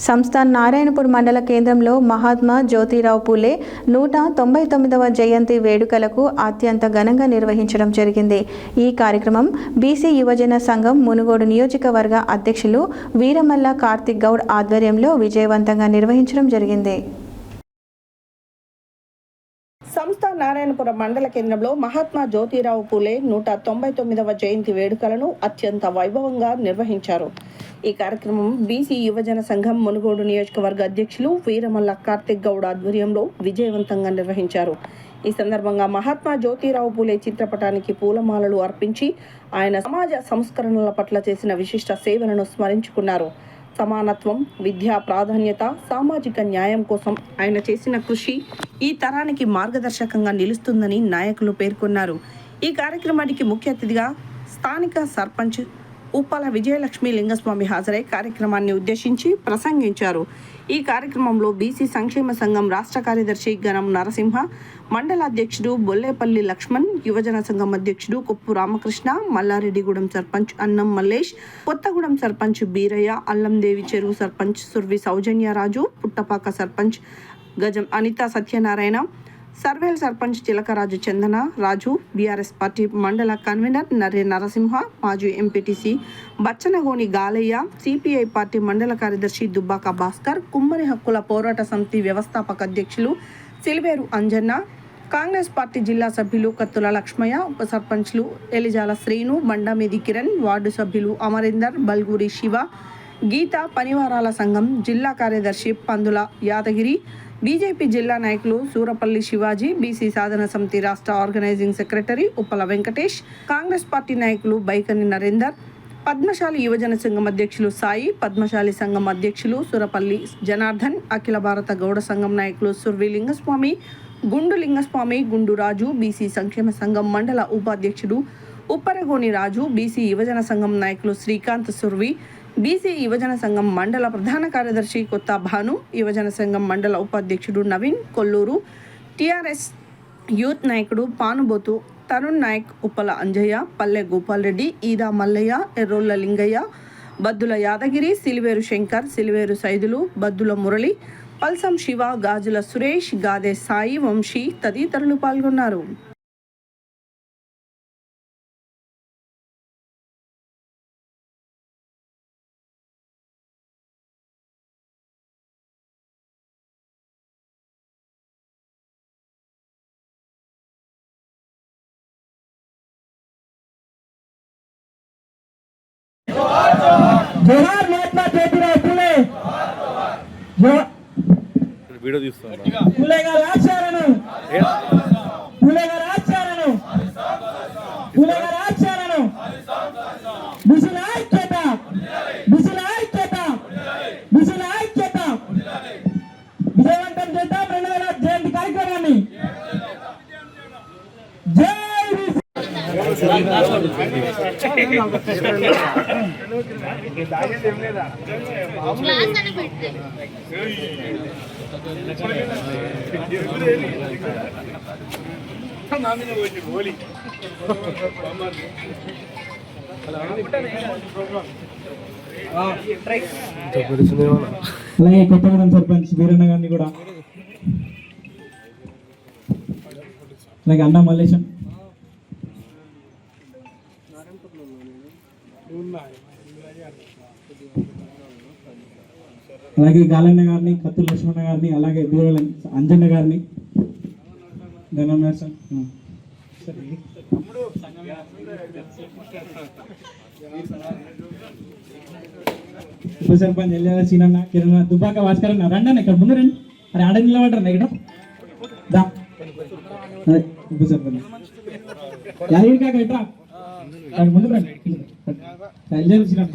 సంస్థ నారాయణపూర్ మండల కేంద్రంలో మహాత్మా జ్యోతిరావు పూలే 199వ జయంతి వేడుకలకు అత్యంత ఘనంగా నిర్వహించడం జరిగింది. ఈ కార్యక్రమం బీసీ యువజన సంఘం మునుగోడు నియోజకవర్గ అధ్యక్షులు వీరమల్ల కార్తిక్ గౌడ్ ఆధ్వర్యంలో విజయవంతంగా నిర్వహించడం జరిగింది. సంస్థ నారాయణపురం మండల కేంద్రంలో మహాత్మా జ్యోతిరావు పూలే 199వ జయంతి వేడుకలను అత్యంత వైభవంగా నిర్వహించారు. ఈ కార్యక్రమం బీసీ యువజన సంఘం మునుగోడు నియోజకవర్గ అధ్యక్షులు వీరమల్ల కార్తిక్ గౌడ్ ఆధ్వర్యంలో విజయవంతంగా నిర్వహించారు. ఈ సందర్భంగా మహాత్మా జ్యోతిరావు పూలే చిత్రపటానికి పూలమాలలు అర్పించి ఆయన సమాజ సంస్కరణల పట్ల చేసిన విశిష్ట సేవలను స్మరించుకున్నారు. సమానత్వం, విద్యా ప్రాధాన్యత, సామాజిక న్యాయం కోసం ఆయన చేసిన కృషి ఈ తరానికి మార్గదర్శకంగా నిలుస్తుందని నాయకులు పేర్కొన్నారు. ఈ కార్యక్రమానికి ముఖ్య అతిథిగా స్థానిక సర్పంచ్ ఉప్పల విజయలక్ష్మి లింగస్వామి హాజరై కార్యక్రమాన్ని ఉద్దేశించి ప్రసంగించారు. ఈ కార్యక్రమంలో బీసీ సంక్షేమ సంఘం రాష్ట్ర కార్యదర్శి గణం నరసింహ, మండల అధ్యక్షుడు బొల్లేపల్లి లక్ష్మణ్, యువజన సంఘం అధ్యక్షుడు కొప్పు రామకృష్ణ, మల్లారెడ్డిగూడెం సర్పంచ్ అన్నం మల్లేష్, కొత్తగూడెం సర్పంచ్ బీరయ్య, అల్లందేవి చెరువు సర్పంచ్ సుర్వి సౌజన్యరాజు, పుట్టపాక సర్పంచ్ గజం అనిత సత్యనారాయణ, సర్వేల్ సర్పంచ్ చిలకరాజు చందన రాజు, బీఆర్ఎస్ పార్టీ మండల కన్వీనర్ నర్రె నరసింహ, మాజీ ఎంపీటీసీ బచ్చనగోని గాలయ్య, సిపిఐ పార్టీ మండల కార్యదర్శి దుబ్బాక భాస్కర్, కుమ్మరి హక్కుల పోరాట సమితి వ్యవస్థాపక అధ్యక్షులు సిలివేరు అంజన్న, కాంగ్రెస్ పార్టీ జిల్లా సభ్యులు కత్తుల లక్ష్మయ్య, ఉప సర్పంచ్లు ఎలిజాల శ్రీను, బండమేది కిరణ్, వార్డు సభ్యులు అమరీందర్, బల్గూరి శివ, గీత, పనివారాల సంఘం జిల్లా కార్యదర్శి పందుల యాదగిరి, బీజేపీ జిల్లా నాయకులు సూరపల్లి శివాజీ, బీసీ సాధన సమితి రాష్ట్ర organising secretary Uppala Venkatesh, Congress party నాయకులు బైకని నరేందర్, పద్మశాలి యువజన సంఘం అధ్యక్షులు సాయి, పద్మశాలి సంఘం అధ్యక్షులు సురపల్లి జనార్దన్, అఖిల భారత గౌడ సంఘం నాయకులు సుర్వి లింగస్వామి, గుండు లింగస్వామి, గుండు రాజు, బీసీ సంక్షేమ సంఘం మండల ఉపాధ్యక్షుడు ఉప్పరగోని రాజు, బీసీ యువజన సంఘం నాయకులు శ్రీకాంత్ సుర్వి, బీసీ యువజన సంఘం మండల ప్రధాన కార్యదర్శి కొత్త భాను, యువజన సంఘం మండల ఉపాధ్యక్షుడు నవీన్ కొల్లూరు, టీఆర్ఎస్ యూత్ నాయకుడు పానుబోతు తరుణ్ నాయక్, ఉప్పల అంజయ్య, పల్లె గోపాల్ రెడ్డి, ఈదా మల్లయ్య, ఎర్రోళ్ల లింగయ్య, బద్దుల యాదగిరి, సిలివేరు శంకర్, సిలివేరు సైదులు, బద్దుల మురళి, పల్సం శివ, గాజుల సురేష్, గాదే సాయి, వంశీ తదితరులు పాల్గొన్నారు. जोहार महात्मा ज्योतिराव फुले వీడియో తీస్తాను. फुले గారి ఆశయాలను फुले గారి ఆశయాలను फुले గారి ఆశయాలను బిసిల ఐక్యత బిసిల ఐక్యత బిసిల ఐక్యత విజయవంతం చేద్దాం 200వ జయంతి కార్యక్రమాన్ని. జై అలాగే కొత్తగూడెం సర్పంచ్ వీరన్న గారిని కూడా, అలాగే అన్నా మల్లేశం, అలాగే గాలన్న గారిని, కత్తుల లక్ష్మణ గారిని, అలాగే బీరల అంజన్న గారిని, ఉప సర్పంచ్ ఎల్లాల సీనన్న, కిరణ్, దుబ్బాక భాస్కర్ అన్న రండి అన్న ఇక్కడ ముందు రండి. అరే ఆడ నిలబడ్డారు ఇక్కడ దా ఉప సర్పంచ్ యాదగిరి కాక ఇట్రా ముందు రండి. ఎల్లాల సీనన్న